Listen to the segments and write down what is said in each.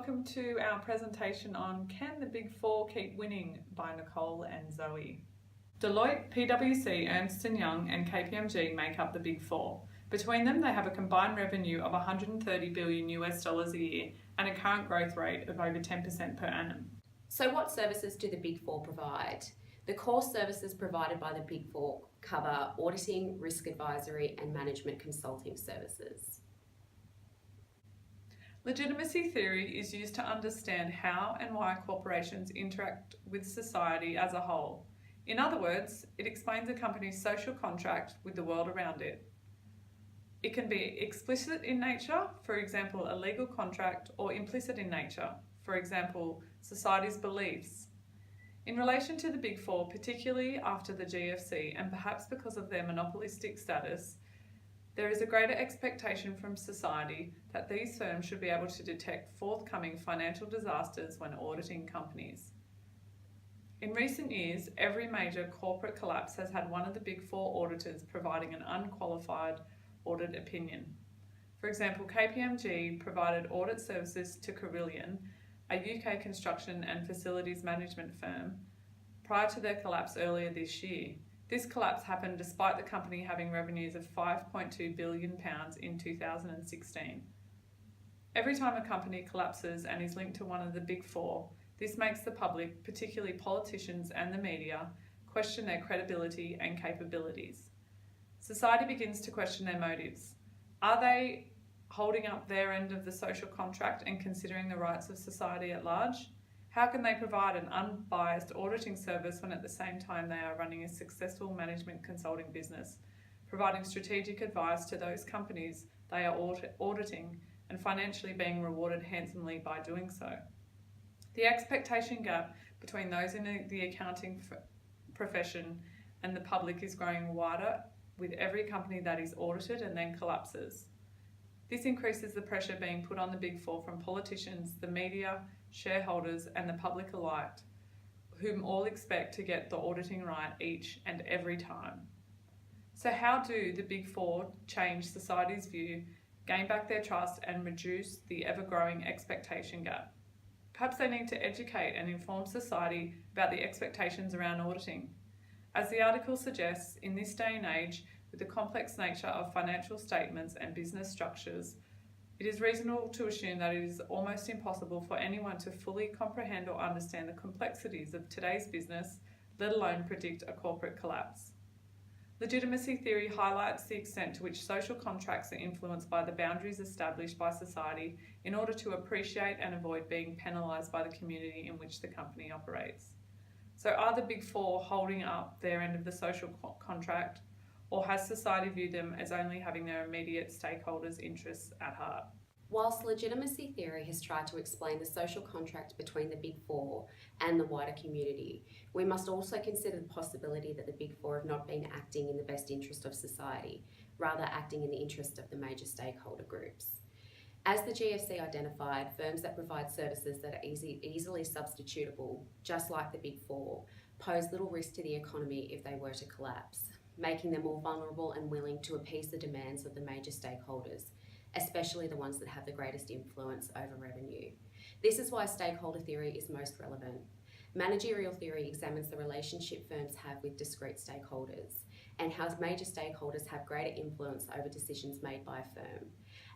welcome to our presentation on Can the Big Four Keep Winning by Nicole and Zoe. Deloitte, PwC, Ernst & Young and KPMG make up the Big Four. Between them, they have a combined revenue of $130 billion a year and a current growth rate of over 10% per annum. So what services do the Big Four provide? The core services provided by the Big Four cover auditing, risk advisory and management consulting services. Legitimacy theory is used to understand how and why corporations interact with society as a whole. In other words, it explains a company's social contract with the world around it. It can be explicit in nature, for example, a legal contract, or implicit in nature, for example, society's beliefs. In relation to the Big Four, particularly after the GFC, and perhaps because of their monopolistic status, there is a greater expectation from society that these firms should be able to detect forthcoming financial disasters when auditing companies. In recent years, every major corporate collapse has had one of the Big Four auditors providing an unqualified audit opinion. For example, KPMG provided audit services to Carillion, a UK construction and facilities management firm, prior to their collapse earlier this year. This collapse happened despite the company having revenues of £5.2 billion in 2016. Every time a company collapses and is linked to one of the Big Four, this makes the public, particularly politicians and the media, question their credibility and capabilities. Society begins to question their motives. Are they holding up their end of the social contract and considering the rights of society at large? How can they provide an unbiased auditing service when at the same time they are running a successful management consulting business, providing strategic advice to those companies they are auditing and financially being rewarded handsomely by doing so? The expectation gap between those in the accounting profession and the public is growing wider with every company that is audited and then collapses. This increases the pressure being put on the Big Four from politicians, the media, shareholders and the public alike, whom all expect to get the auditing right each and every time. So how do the Big Four change society's view, gain back their trust and reduce the ever-growing expectation gap? Perhaps they need to educate and inform society about the expectations around auditing. As the article suggests, in this day and age, with the complex nature of financial statements and business structures, it is reasonable to assume that it is almost impossible for anyone to fully comprehend or understand the complexities of today's business, let alone predict a corporate collapse. Legitimacy theory highlights the extent to which social contracts are influenced by the boundaries established by society in order to appreciate and avoid being penalised by the community in which the company operates. So are the Big Four holding up their end of the social contract, or has society viewed them as only having their immediate stakeholders' interests at heart? Whilst legitimacy theory has tried to explain the social contract between the Big Four and the wider community, we must also consider the possibility that the Big Four have not been acting in the best interest of society, rather acting in the interest of the major stakeholder groups. As the GFC identified, firms that provide services that are easily substitutable, just like the Big Four, pose little risk to the economy if they were to collapse, making them more vulnerable and willing to appease the demands of the major stakeholders, especially the ones that have the greatest influence over revenue. This is why stakeholder theory is most relevant. Managerial theory examines the relationship firms have with discrete stakeholders and how major stakeholders have greater influence over decisions made by a firm.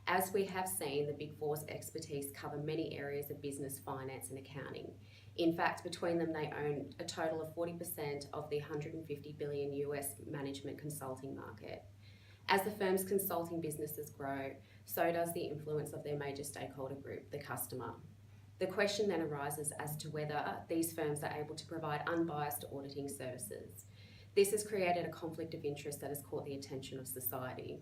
As we have seen, the Big Four's expertise cover many areas of business, finance and accounting. In fact, between them, they own a total of 40% of the $150 billion US management consulting market. As the firm's consulting businesses grow, so does the influence of their major stakeholder group, the customer. The question then arises as to whether these firms are able to provide unbiased auditing services. This has created a conflict of interest that has caught the attention of society.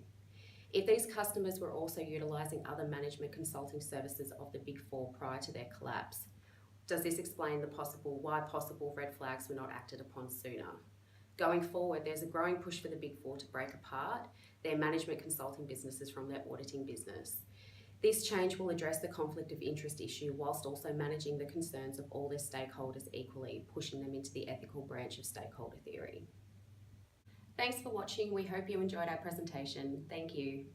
If these customers were also utilising other management consulting services of the Big Four prior to their collapse, does this explain why possible red flags were not acted upon sooner? Going forward, there's a growing push for the Big Four to break apart their management consulting businesses from their auditing business. This change will address the conflict of interest issue whilst also managing the concerns of all their stakeholders equally, pushing them into the ethical branch of stakeholder theory. Thanks for watching. We hope you enjoyed our presentation. Thank you.